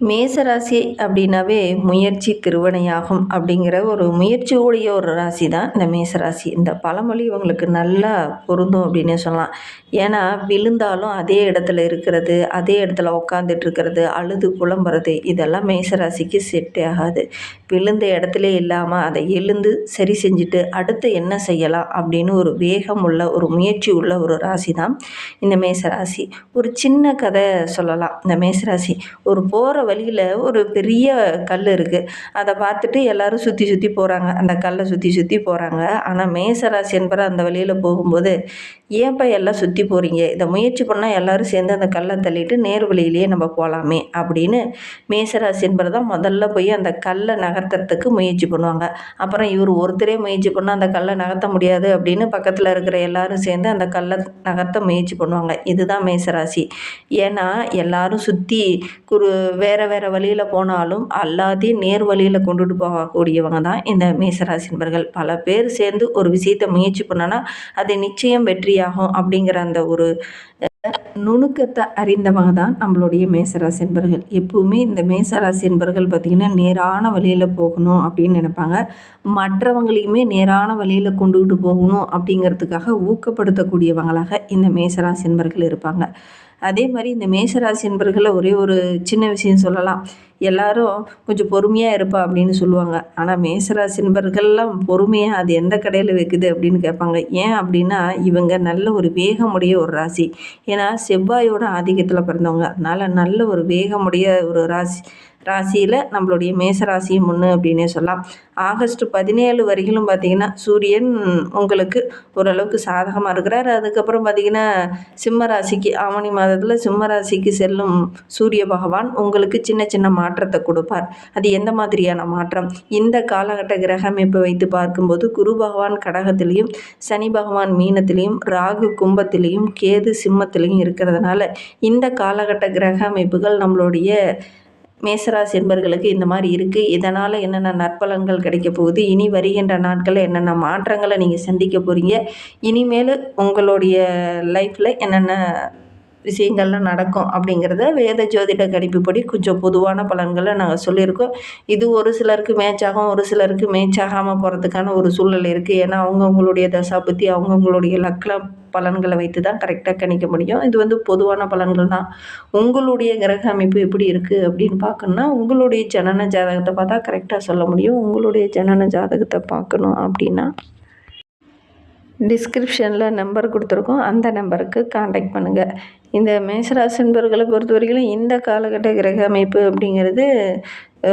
மேசராசி அப்படின்னாவே முயற்சி திருவினையாகும் அப்படிங்கிற ஒரு முயற்சியுடைய ஒரு ராசி தான் இந்த மேசராசி. இந்த பழமொழி இவங்களுக்கு நல்லா பொருந்தும் அப்படின்னே சொல்லலாம். ஏன்னா விழுந்தாலும் அதே இடத்துல இருக்கிறது, அதே இடத்துல உட்காந்துட்டு இருக்கிறது, அழுது புலம்புறது இதெல்லாம் மேசராசிக்கு செட்டே ஆகாது. விழுந்த இடத்துல இல்லாமல் அதை எழுந்து சரி செஞ்சுட்டு அடுத்து என்ன செய்யலாம் அப்படின்னு ஒரு வேகம் உள்ள ஒரு முயற்சி உள்ள ஒரு ராசி தான் இந்த மேசராசி. ஒரு சின்ன கதை சொல்லலாம். இந்த மேசராசி ஒரு போகிற வழியில் ஒரு பெரிய கல் இருக்குது. அதை பார்த்துட்டு எல்லாரும் சுற்றி சுற்றி போகிறாங்க, அந்த கல்லை சுற்றி சுற்றி போகிறாங்க. ஆனால் மேசராசி என்பவர் அந்த வழியில் போகும்போது, ஏன்ப்பா எல்லாம் சுற்றி போகிறீங்க, இதை முயற்சி பண்ணால் எல்லோரும் சேர்ந்து அந்த கல்லை தள்ளிட்டு நேர் வழியிலேயே நம்ம போகலாமே அப்படின்னு மேசராசி என்பவர் தான் முதல்ல போய் அந்த கல்லை நகர்த்துறதுக்கு முயற்சி பண்ணுவாங்க. அப்புறம் இவர் ஒருத்தரே முயற்சி பண்ணால் அந்த கல்லை நகர்த்த முடியாது அப்படின்னு பக்கத்தில் இருக்கிற எல்லாரும் சேர்ந்து அந்த கல்லை நகர்த்த முயற்சி பண்ணுவாங்க. இதுதான் மேசராசி. ஏன்னா எல்லாரும் சுற்றி வேறு வேறு வழியில் போனாலும் எல்லாத்தையும் நேர் வழியில் கொண்டுட்டு போகக்கூடியவங்க தான் இந்த மேசராசி என்பர்கள். பல பேர் சேர்ந்து ஒரு விஷயத்தை முயற்சி பண்ணனா அது நிச்சயம் வெற்றியாகும் அப்படிங்கிற அந்த ஒரு நுணுக்கத்தை அறிந்தவங்க தான் நம்மளுடைய மேசராசி என்பர்கள். எப்பவுமே இந்த மேசராசி என்பர்கள் பார்த்திங்கன்னா நேரான வழியில் போகணும் அப்படின்னு நினைப்பாங்க. மற்றவங்களையுமே நேரான வழியில் கொண்டுகிட்டு போகணும் அப்படிங்கிறதுக்காக ஊக்கப்படுத்தக்கூடியவங்களாக இந்த மேசராசி என்பர்கள் இருப்பாங்க. அதே மாதிரி இந்த மேசராசி என்பர்களை ஒரே ஒரு சின்ன விஷயம் சொல்லலாம். எல்லாரும் கொஞ்சம் பொறுமையாக இருப்பா அப்படின்னு சொல்லுவாங்க. ஆனால் மேசராசி என்பர்கள்லாம் பொறுமையாக அது எந்த கடையில் வைக்குது அப்படின்னு கேட்பாங்க. ஏன் அப்படின்னா இவங்க நல்ல ஒரு வேகமுடைய ஒரு ராசி. ஏன்னா செவ்வாயோட ஆதிக்கத்தில் பிறந்தவங்க. அதனால் நல்ல ஒரு வேகமுடைய ஒரு ராசியில் நம்மளுடைய மேசராசியும் ஒன்று அப்படின்னே சொல்லலாம். ஆகஸ்ட் 17 வரையிலும் பார்த்திங்கன்னா சூரியன் உங்களுக்கு ஓரளவுக்கு சாதகமாக இருக்கிறார். அதுக்கப்புறம் பார்த்திங்கன்னா சிம்ம ராசிக்கு ஆவணி மாதத்தில் சிம்ம ராசிக்கு செல்லும் சூரிய பகவான் உங்களுக்கு சின்ன சின்ன மாற்றத்தை கொடுப்பார். அது எந்த மாதிரியான மாற்றம்? இந்த காலகட்ட கிரக அமைப்பை வைத்து பார்க்கும்போது குரு பகவான் கடகத்திலையும், சனி பகவான் மீனத்திலையும், ராகு கும்பத்திலையும், கேது சிம்மத்திலையும் இருக்கிறதுனால இந்த காலகட்ட கிரக அமைப்புகள் நம்மளுடைய மேசராசி என்பர்களுக்கு இந்த மாதிரி இருக்குது. இதனால் என்னென்ன நற்பலன்கள் கிடைக்க போகுது, இனி வருகின்ற நாட்களில் என்னென்ன மாற்றங்களை நீங்கள் சந்திக்க போகிறீங்க, இனிமேல் உங்களுடைய லைஃப்பில் என்னென்ன விஷயங்கள்லாம் நடக்கும் அப்படிங்கிறத வேத ஜோதிட கணிப்புப்படி கொஞ்சம் பொதுவான பலன்களை நாங்கள் சொல்லியிருக்கோம். இது ஒரு சிலருக்கு மேட்ச் ஆகும், ஒரு சிலருக்கு மேட்ச் ஆகாமல் போகிறதுக்கான ஒரு சூழல் இருக்குது. ஏன்னா அவங்கவுங்களுடைய தசாபுத்தி அவங்கவுங்களுடைய லக்ன பலன்களை வைத்து தான் கரெக்டாக கணிக்க முடியும். இது பொதுவான பலன்கள் தான். உங்களுடைய கிரக அமைப்பு எப்படி இருக்குது அப்படின்னு பார்க்கணுன்னா உங்களுடைய ஜனன ஜாதகத்தை பார்த்தா கரெக்டாக சொல்ல முடியும். உங்களுடைய ஜனன ஜாதகத்தை பார்க்கணும் அப்படின்னா டிஸ்கிரிப்ஷனில் நம்பர் கொடுத்துருக்கோம். அந்த நம்பருக்கு காண்டாக்ட் பண்ணுங்கள். இந்த மேசராசி என்பவர்களை பொறுத்த வரைக்கும் இந்த காலகட்ட கிரக அமைப்பு அப்படிங்கிறது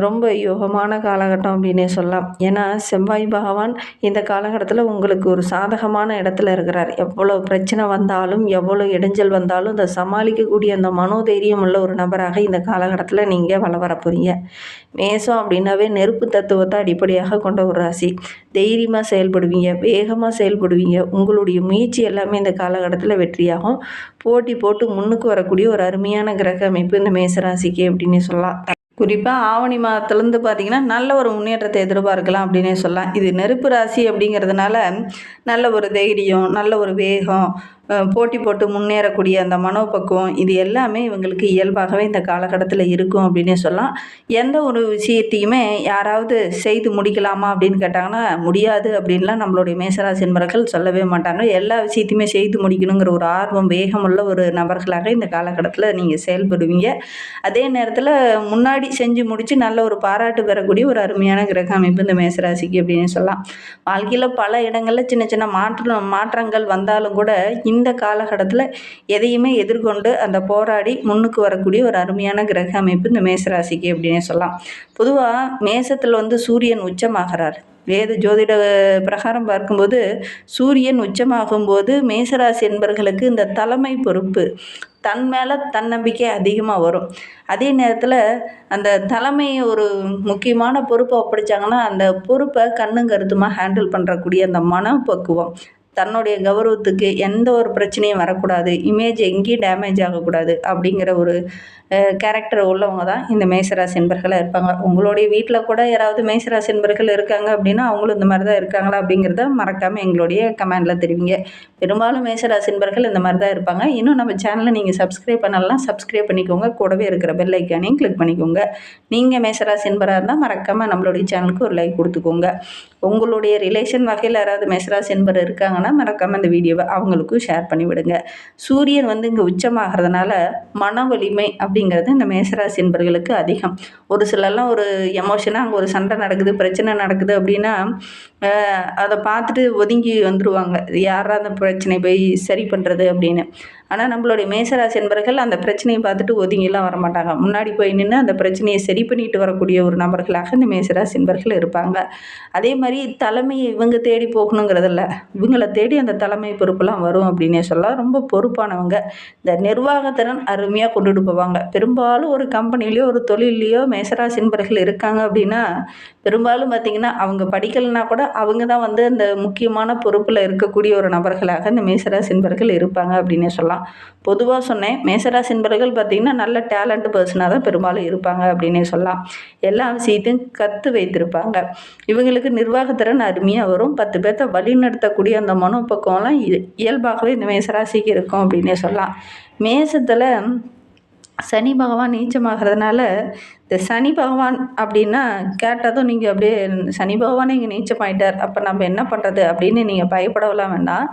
ரொம்ப யோகமான காலகட்டம் அப்படின்னே சொல்லலாம். ஏன்னா செவ்வாய் பகவான் இந்த காலகட்டத்தில் உங்களுக்கு ஒரு சாதகமான இடத்துல இருக்கிறார். எவ்வளோ பிரச்சனை வந்தாலும், எவ்வளோ இடைஞ்சல் வந்தாலும் அதை சமாளிக்கக்கூடிய அந்த மனோதைரியம் உள்ள ஒரு நபராக இந்த காலகட்டத்தில் நீங்கள் வர போகிறீங்க. மேசம் அப்படின்னாவே நெருப்பு தத்துவத்தை அடிப்படையாக கொண்ட ஒரு ராசி. தைரியமாக செயல்படுவீங்க, வேகமாக செயல்படுவீங்க. உங்களுடைய முயற்சி எல்லாமே இந்த காலகட்டத்தில் வெற்றியாகும். போட்டி போட்டு முன்னுக்கு வரக்கூடிய ஒரு அருமையான கிரக அமைப்பு இந்த மேசராசிக்கு அப்படின்னு சொல்லலாம். குறிப்பாக ஆவணி மாதத்துலேருந்து பார்த்திங்கன்னா நல்ல ஒரு முன்னேற்றத்தை எதிர்பார்க்கலாம் அப்படின்னே சொல்லலாம். இது நெருப்பு ராசி அப்படிங்கிறதுனால நல்ல ஒரு தைரியம், நல்ல ஒரு வேகம், போட்டி போட்டு முன்னேறக்கூடிய அந்த மனோபக்குவம் இது எல்லாமே இவங்களுக்கு இயல்பாகவே இந்த காலகட்டத்தில் இருக்கும் அப்படின்னே சொல்லலாம். எந்த ஒரு விஷயத்தையுமே யாராவது செய்து முடிக்கலாமா அப்படின்னு கேட்டாங்கன்னா முடியாது அப்படின்லாம் நம்மளுடைய மேசராசி என்பவர்கள் சொல்லவே மாட்டாங்க. எல்லா விஷயத்தையுமே செய்து முடிக்கணுங்கிற ஒரு ஆர்வம், வேகமுள்ள ஒரு நபர்களாக இந்த காலகட்டத்தில் நீங்கள் செயல்படுவீங்க. அதே நேரத்தில் முன்னாடி செஞ்சு முடித்து நல்ல ஒரு பாராட்டு பெறக்கூடிய ஒரு அருமையான கிரக அமைப்பு இந்த மேசராசிக்கு அப்படின்னு சொல்லலாம். வாழ்க்கையில் பல இடங்களில் சின்ன சின்ன மாற்றங்கள் வந்தாலும் கூட இந்த காலகட்டத்தில் எதையுமே எதிர்கொண்டு அந்த போராடி முன்னுக்கு வரக்கூடிய ஒரு அருமையான கிரக அமைப்பு இந்த மேசராசிக்கு அப்படின்னே சொல்லலாம். பொதுவாக மேசத்தில் சூரியன் உச்சமாகிறார். வேத ஜோதிட பிரகாரம் பார்க்கும்போது சூரியன் உச்சமாகும்போது மேசராசி என்பவர்களுக்கு இந்த தலைமை பொறுப்பு தன் மேலே தன்னம்பிக்கை அதிகமாக வரும். அதே நேரத்தில் அந்த தலைமை ஒரு முக்கியமான பொறுப்பை ஒப்படைச்சாங்கன்னா அந்த பொறுப்பை கண்ணும் கருத்துமாக ஹேண்டில் பண்ணுறக்கூடிய அந்த மனப்பக்குவம் தன்னுடைய கௌரவத்துக்கு எந்த ஒரு பிரச்சனையும் வரக்கூடாது, இமேஜ் எங்கேயும் டேமேஜ் ஆகக்கூடாது அப்படிங்கிற ஒரு கேரக்டர் உள்ளவங்க தான் இந்த மேசராசி என்பர்களாக இருப்பாங்க. உங்களுடைய வீட்டில் கூட யாராவது மேசராசி என்பர்கள் இருக்காங்க அப்படின்னா அவங்களும் இந்த மாதிரி தான் இருக்காங்களா அப்படிங்கிறத மறக்காமல் எங்களுடைய கமெண்டில் தெரிவிங்க. பெரும்பாலும் மேசராசி என்பர்கள் இந்த மாதிரி தான் இருப்பாங்க. இன்னும் நம்ம சேனலை நீங்கள் சப்ஸ்கிரைப் பண்ணலாம், சப்ஸ்கிரைப் பண்ணிக்கோங்க. கூடவே இருக்கிற பெல் ஐக்கானையும் கிளிக் பண்ணிக்கோங்க. நீங்கள் மேசராசி என்பராக இருந்தால் மறக்காமல் நம்மளுடைய சேனலுக்கு ஒரு லைக் கொடுத்துக்கோங்க. உங்களுடைய ரிலேஷன் வகையில் யாராவது மேசராசி என்பர் இருக்காங்கன்னா மறக்காமல் இந்த வீடியோவை அவங்களுக்கும் ஷேர் பண்ணிவிடுங்க. சூரியன் வந்து இங்கே உச்சமாகிறதுனால மன வலிமை அப்படிங்கிறது இந்த மேசராசி என்பர்களுக்கு அதிகம். ஒரு சிலர்லாம் ஒரு எமோஷனாக அங்கே ஒரு சண்டை நடக்குது, பிரச்சனை நடக்குது அப்படின்னா அதை பார்த்துட்டு ஒதுங்கி வந்துடுவாங்க. யாரா அந்த பிரச்சனையை போய் சரி பண்ணுறது அப்படின்னு. ஆனால் நம்மளுடைய மேசராசி என்பர்கள் அந்த பிரச்சனையை பார்த்துட்டு ஒதுங்கிலாம் வரமாட்டாங்க. முன்னாடி போய் நின்று அந்த பிரச்சனையை சரி பண்ணிட்டு வரக்கூடிய ஒரு நபர்களாக இந்த மேசராசி என்பர்கள் இருப்பாங்க. அதே மாதிரி தலைமையை இவங்க தேடி போகணுங்கிறதில்ல, இவங்களை தேடி அந்த தலைமை பொறுப்பெல்லாம் வரும் அப்படின்னே சொல்லலாம். ரொம்ப பொறுப்பானவங்க. இந்த நிர்வாகத்திறன் அருமையாக கொண்டுட்டு போவாங்க. பெரும்பாலும் ஒரு கம்பெனிலேயோ ஒரு தொழிலையோ மேசராசி என்பர்கள் இருக்காங்க அப்படின்னா பெரும்பாலும் பார்த்திங்கன்னா அவங்க படிக்கலைன்னா கூட அவங்க தான் வந்து அந்த முக்கியமான பொறுப்பில் இருக்கக்கூடிய ஒரு நபர்களாக இந்த மேசராசி என்பர்கள் இருப்பாங்க அப்படின்னே சொல்லலாம். பொதுவாக சொன்னேன், மேசராசி என்பர்கள் பார்த்திங்கன்னா நல்ல டேலண்ட் பர்சனாக தான் பெரும்பாலும் இருப்பாங்க அப்படின்னே சொல்லலாம். எல்லா விஷயத்தையும் கற்று வைத்திருப்பாங்க. இவங்களுக்கு நிர்வாகத்திறன் அருமையாக வரும். 10 பேர்த்த வழிநடத்தக்கூடிய அந்த மனோபக்குவம்லாம் இயல்பாகவே இந்த மேசராசிக்கு இருக்கும் அப்படின்னே சொல்லலாம். மேசத்தில் சனி பகவான் நீச்சமாகிறதுனால இந்த சனி பகவான் அப்படின்னா கேட்டதும் நீங்கள் அப்படியே சனி பகவானே இங்கே நீச்சமாயிட்டார், அப்போ நம்ம என்ன பண்ணுறது அப்படின்னு நீங்கள் பயப்படலாம் வேண்டாம்.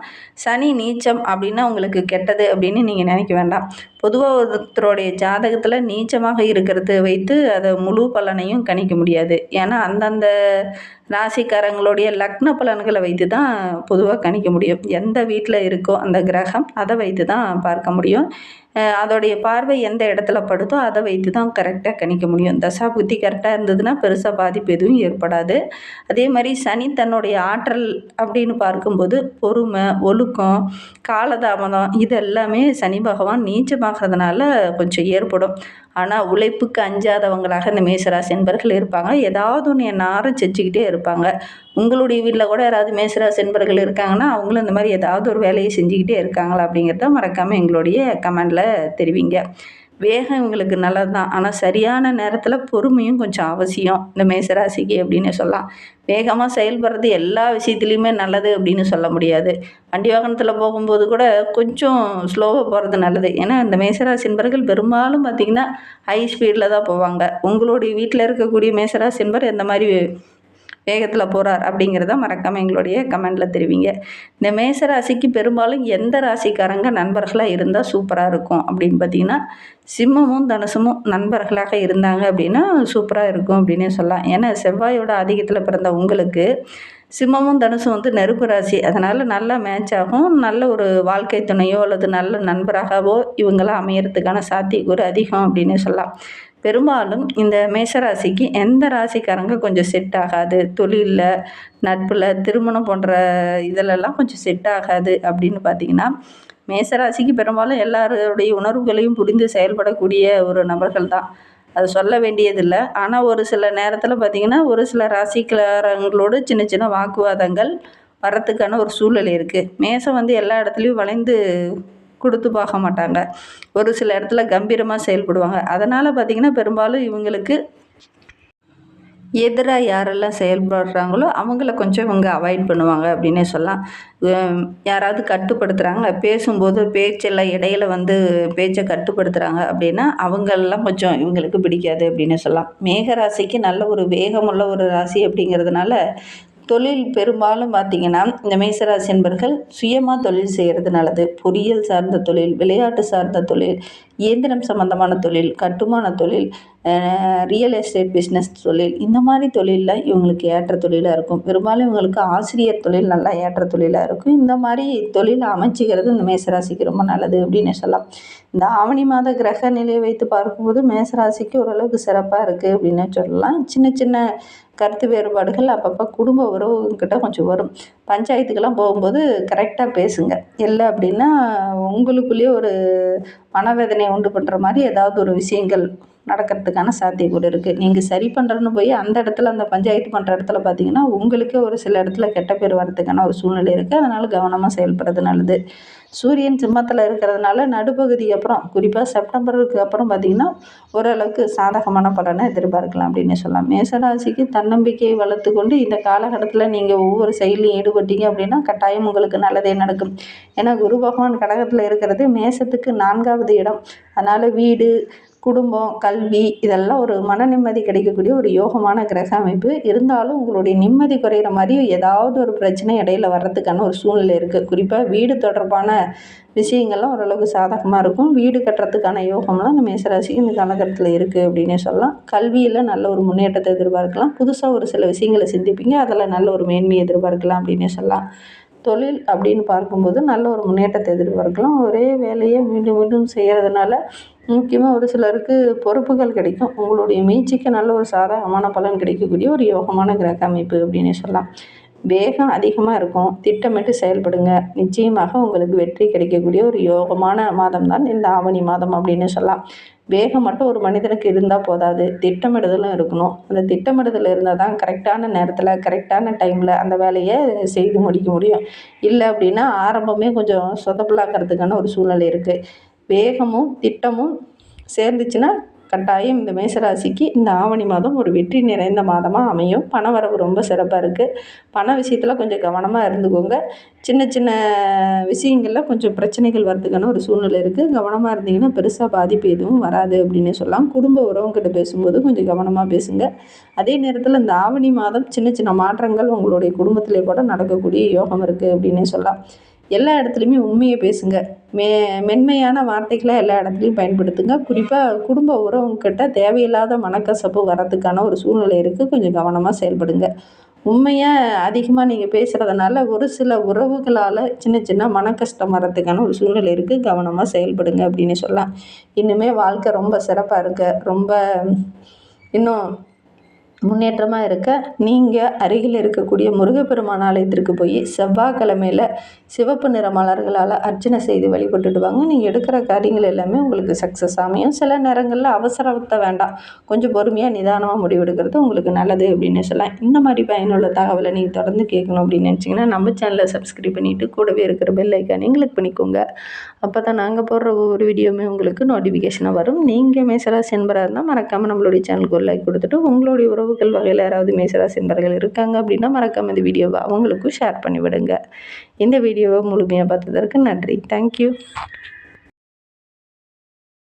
சனி நீச்சம் அப்படின்னா உங்களுக்கு கெட்டது அப்படின்னு நீங்கள் நினைக்க வேண்டாம். பொதுவாக ஒருத்தருடைய ஜாதகத்தில் நீச்சமாக இருக்கிறது வைத்து அதை முழு பலனையும் கணிக்க முடியாது. ஏன்னா அந்தந்த ராசிக்காரங்களுடைய லக்ன பலன்களை வைத்து தான் பொதுவாக கணிக்க முடியும். எந்த வீட்டில் இருக்கோ அந்த கிரகம் அதை வைத்து தான் பார்க்க முடியும். அதோடைய பார்வை எந்த இடத்துல படுதோ அதை வைத்து தான் கரெக்டாக கணிக்க முடியும். தசா புத்தி கரெக்டாக இருந்ததுன்னா பெருசாக பாதிப்பு எதுவும் ஏற்படாது. அதே மாதிரி சனி தன்னுடைய ஆற்றல் அப்படின்னு பார்க்கும்போது பொறுமை, ஒழுக்கம், காலதாமதம் இது எல்லாமே சனி பகவான் நீச்சமாகிறதுனால கொஞ்சம் ஏற்படும். ஆனால் உழைப்புக்கு அஞ்சாதவங்களாக இந்த மேசராசி என்பர்கள் இருப்பாங்க. ஏதாவது ஒன்று எந்நேரம் செஞ்சுக்கிட்டே இருப்பாங்க. உங்களுடைய வீட்டில் கூட யாராவது மேசராசி என்பர்கள் இருக்காங்கன்னா அவங்களும் இந்த மாதிரி ஏதாவது ஒரு வேலையை செஞ்சுக்கிட்டே இருக்காங்களா அப்படிங்கிறத மறக்காமல் எங்களுடைய கமெண்டில் தெரிவிங்க. வேகம் இவங்களுக்கு நல்லது தான், ஆனால் சரியான நேரத்தில் பொறுமையும் கொஞ்சம் அவசியம் இந்த மேசராசிக்கு அப்படின்னு சொல்லலாம். வேகமாக செயல்படுறது எல்லா விஷயத்துலையுமே நல்லது அப்படின்னு சொல்ல முடியாது. வண்டி வாகனத்தில் போகும்போது கூட கொஞ்சம் ஸ்லோவாக போகிறது நல்லது. ஏன்னா இந்த மேசராசி என்பர்கள் பெரும்பாலும் பார்த்திங்கன்னா ஹை ஸ்பீடில் தான் போவாங்க. உங்களுடைய வீட்டில் இருக்கக்கூடிய மேசராசி என்பர் எந்த மாதிரி வேகத்தில் போகிறார் அப்படிங்கிறத மறக்காமல் எங்களுடைய கமெண்டில் தெரிவிங்க. இந்த மேசராசிக்கு பெரும்பாலும் எந்த ராசிக்காரங்க நண்பர்களாக இருந்தால் சூப்பராக இருக்கும் அப்படின்னு பார்த்திங்கன்னா சிம்மமும் தனுசுமும் நண்பர்களாக இருந்தாங்க அப்படின்னா சூப்பராக இருக்கும் அப்படின்னே சொல்லலாம். ஏன்னா செவ்வாயோட ஆதிக்கத்தில் பிறந்த உங்களுக்கு சிம்மமும் தனுசும் வந்து நெருப்பு ராசி. அதனால் நல்லா மேட்ச் ஆகும். நல்ல ஒரு வாழ்க்கை துணையோ அல்லது நல்ல நண்பராகவோ இவங்களாம் அமையறதுக்கான சாத்தியக்கூறு அதிகம் அப்படின்னு சொல்லலாம். பெரும்பாலும் இந்த மேசராசிக்கு எந்த ராசிக்காரங்க கொஞ்சம் செட் ஆகாது, தொழிலில், நட்பில், திருமணம் போன்ற இதிலெல்லாம் கொஞ்சம் செட் ஆகாது அப்படின்னு பார்த்திங்கன்னா மேசராசிக்கு பெரும்பாலும் எல்லாருடைய உணர்வுகளையும் புரிந்து செயல்படக்கூடிய ஒரு நபர்கள் தான். அது சொல்ல வேண்டியதில்லை. ஆனால் ஒரு சில நேரத்தில் பார்த்திங்கன்னா ஒரு சில ராசிக்காரங்களோடு சின்ன சின்ன வாக்குவாதங்கள் வரத்துக்கான ஒரு சூழ்நிலை இருக்குது. மேசம் வந்து எல்லா இடத்துலையும் வளைந்து கொடுத்து பார்க்க மாட்டாங்க. ஒரு சில இடத்துல கம்பீரமாக செயல்படுவாங்க. அதனால் பார்த்திங்கன்னா பெரும்பாலும் இவங்களுக்கு எதிராக யாரெல்லாம் செயல்படுறாங்களோ அவங்கள கொஞ்சம் இவங்க அவாய்ட் பண்ணுவாங்க அப்படின்னே சொல்லலாம். யாராவது கட்டுப்படுத்துகிறாங்க, பேசும்போது பேச்செல்லாம் இடையில வந்து பேச்சை கட்டுப்படுத்துகிறாங்க அப்படின்னா அவங்களெல்லாம் கொஞ்சம் இவங்களுக்கு பிடிக்காது அப்படின்னு சொல்லலாம். மேகராசிக்கு நல்ல ஒரு வேகமுள்ள ஒரு ராசி அப்படிங்கிறதுனால தொழில் பெரும்பாலும் பார்த்திங்கன்னா இந்த மேசராசி என்பர்கள் சுயமாக தொழில் செய்கிறது நல்லது. பொறியியல் சார்ந்த தொழில், விளையாட்டு சார்ந்த தொழில், இயந்திரம் சம்மந்தமான தொழில், கட்டுமான தொழில், ரியல் எஸ்டேட் பிஸ்னஸ் தொழில், இந்த மாதிரி தொழிலில் இவங்களுக்கு ஏற்ற தொழிலாக இருக்கும். பெரும்பாலும் இவங்களுக்கு ஆசிரியர் தொழில் நல்லா ஏற்ற தொழிலாக இருக்கும். இந்த மாதிரி தொழிலை அமைச்சிக்கிறது இந்த மேசராசிக்கு ரொம்ப நல்லது அப்படின்னு சொல்லலாம். இந்த ஆவணி மாத கிரக நிலையை வைத்து பார்க்கும்போது மேசராசிக்கு ஓரளவுக்கு சிறப்பாக இருக்குது அப்படின்னு சொல்லலாம். சின்ன சின்ன கருத்து வேறுபாடுகள் அப்பப்போ குடும்ப உறவுகிட்ட கொஞ்சம் வரும். பஞ்சாயத்துக்கெல்லாம் போகும்போது கரெக்டாக பேசுங்க. இல்லை அப்படின்னா உங்களுக்குள்ளேயே ஒரு மனவேதனையை உண்டு பண்ணுற மாதிரி ஏதாவது ஒரு விஷயங்கள் நடக்கிறதுக்கான சாத்தியக்கூறு இருக்குது. நீங்கள் சரி பண்ணுறன்னு போய் அந்த இடத்துல அந்த பஞ்சாயத்து பண்ணுற இடத்துல பார்த்தீங்கன்னா உங்களுக்கே ஒரு சில இடத்துல கெட்ட பேர் வரதுக்கான ஒரு சூழ்நிலை இருக்குது. அதனால் கவனமாக செயல்படுறது நல்லது. சூரியன் சிம்மத்தில் இருக்கிறதுனால நடுப்பகுதி அப்புறம் குறிப்பாக செப்டம்பருக்கு அப்புறம் பார்த்திங்கன்னா ஓரளவுக்கு சாதகமான பலனை எதிர்பார்க்கலாம் அப்படின்னு சொல்லலாம். மேசராசிக்கு தன்னம்பிக்கையை வளர்த்து கொண்டு இந்த காலகட்டத்தில் நீங்கள் ஒவ்வொரு செயலையும் ஈடுபட்டீங்க அப்படின்னா கட்டாயம் உங்களுக்கு நல்லதே நடக்கும். ஏன்னா குரு பகவான் கடகத்தில் இருக்கிறது மேசத்துக்கு 4வது இடம். அதனால் வீடு, குடும்பம், கல்வி இதெல்லாம் ஒரு மன நிம்மதி கிடைக்கக்கூடிய ஒரு யோகமான கிரக அமைப்பு. இருந்தாலும் உங்களுடைய நிம்மதி குறையிற மாதிரி ஏதாவது ஒரு பிரச்சனை இடையில வர்றதுக்கான ஒரு சூழ்நிலை இருக்குது. குறிப்பாக வீடு தொடர்பான விஷயங்கள்லாம் ஓரளவுக்கு சாதகமாக இருக்கும். வீடு கட்டுறதுக்கான யோகம்லாம் இந்த மேசராசிக்கு இந்த காலகட்டத்தில் இருக்குது அப்படின்னே சொல்லலாம். கல்வியில் நல்ல ஒரு முன்னேற்றத்தை எதிர்பார்க்கலாம். புதுசாக ஒரு சில விஷயங்களை சிந்திப்பீங்க, அதில் நல்ல ஒரு மேன்மையை எதிர்பார்க்கலாம் அப்படின்னே சொல்லலாம். தொழில் அப்படின்னு பார்க்கும்போது நல்ல ஒரு முன்னேற்றத்தை எதிர்பார்க்கலாம். ஒரே வேலையை மீண்டும் மீண்டும் செய்கிறதுனால முக்கியமாக ஒரு சிலருக்கு பொறுப்புகள் கிடைக்கும். உங்களுடைய முயற்சிக்கு நல்ல ஒரு சாதகமான பலன் கிடைக்கக்கூடிய ஒரு யோகமான கிரக அமைப்பு அப்படின்னே சொல்லலாம். வேகம் அதிகமாக இருக்கும். திட்டமிட்டு செயல்படுங்க. நிச்சயமாக உங்களுக்கு வெற்றி கிடைக்கக்கூடிய ஒரு யோகமான மாதம் தான் இந்த ஆவணி மாதம் அப்படின்னு சொல்லலாம். வேகம் மட்டும் ஒரு மனிதனுக்கு இருந்தால் போதாது, திட்டமிடுதலும் இருக்கணும். அந்த திட்டமிடுதல் இருந்தால் தான் கரெக்டான நேரத்தில் கரெக்டான டைமில் அந்த வேலையை செய்து முடிக்க முடியும். இல்லை அப்படின்னா ஆரம்பமே கொஞ்சம் சொதப்பலாக்கிறதுக்கான ஒரு சூழ்நிலை இருக்குது. வேகமும் திட்டமும் சேர்ந்துச்சுன்னா கட்டாயம் இந்த மேசராசிக்கு இந்த ஆவணி மாதம் ஒரு வெற்றி நிறைந்த மாதமாக அமையும். பணவரவு ரொம்ப சிறப்பாக இருக்குது. பண விஷயத்தில் கொஞ்சம் கவனமாக இருந்துக்கோங்க. சின்ன சின்ன விஷயங்களில் கொஞ்சம் பிரச்சனைகள் வர்றதுக்கான ஒரு சூழ்நிலை இருக்குது. கவனமாக இருந்தீங்கன்னா பெருசாக பாதிப்பு எதுவும் வராது அப்படின்னு சொல்லலாம். குடும்ப உறவுங்கிட்ட பேசும்போது கொஞ்சம் கவனமாக பேசுங்க. அதே நேரத்தில் இந்த ஆவணி மாதம் சின்ன சின்ன மாற்றங்கள் உங்களுடைய குடும்பத்திலே கூட நடக்கக்கூடிய யோகம் இருக்குது அப்படின்னே சொல்லலாம். எல்லா இடத்துலையுமே உண்மையை பேசுங்க. மென்மையான வார்த்தைகளை எல்லா இடத்துலையும் பயன்படுத்துங்க. குறிப்பாக குடும்ப உறவுங்கிட்ட தேவையில்லாத மனக்கசப்பு வர்றதுக்கான ஒரு சூழ்நிலை இருக்குது. கொஞ்சம் கவனமாக செயல்படுங்க. உண்மையாக அதிகமாக நீங்கள் பேசுகிறதுனால ஒரு சில உறவுகளால் சின்ன சின்ன மனக்கஷ்டம் வர்றதுக்கான ஒரு சூழ்நிலை இருக்குது. கவனமாக செயல்படுங்க அப்படின்னு சொல்லலாம். இன்னுமே வாழ்க்கை ரொம்ப சிறப்பாக இருக்க, ரொம்ப இன்னும் முன்னேற்றமாக இருக்க நீங்கள் அருகில் இருக்கக்கூடிய முருகப்பெருமான் ஆலயத்திற்கு போய் செவ்வாய்க்கிழமையில் சிவப்பு நிற மலர்களால் அர்ச்சனை செய்து வழிபட்டுட்டு வாங்க. நீங்கள் எடுக்கிற காரியங்கள் எல்லாமே உங்களுக்கு சக்ஸஸ் அமையும். சில நேரங்களில் அவசரத்தை வேண்டாம், கொஞ்சம் பொறுமையாக நிதானமாக முடிவெடுக்கிறது உங்களுக்கு நல்லது அப்படின்னு சொல்லலாம். இந்த மாதிரி பயனுள்ள தகவலை நீங்கள் தொடர்ந்து கேட்கணும் அப்படின்னு நினச்சிங்கன்னா நம்ம சேனலை சப்ஸ்கிரைப் பண்ணிவிட்டு கூடவே இருக்கிற பெல் ஐக்கானை கிளிக் பண்ணிக்கோங்க. அப்போ தான் நாங்கள் போடுற ஒவ்வொரு வீடியோவுமே உங்களுக்கு நோட்டிஃபிகேஷனாக வரும். நீங்கள் மேசராசி என்பராக இருந்தால் மறக்காமல் நம்மளுடைய சேனலுக்கு ஒரு லைக் கொடுத்துட்டு உங்களுடைய உறவுகள் வகையில் யாராவது மேசராசி என்பர்கள் இருக்காங்க அப்படின்னா மறக்காமல் இந்த வீடியோவை அவங்களுக்கும் ஷேர் பண்ணிவிடுங்க. இந்த வீடியோவை முழுமையாக பார்த்ததற்கு நன்றி. தேங்க்யூ.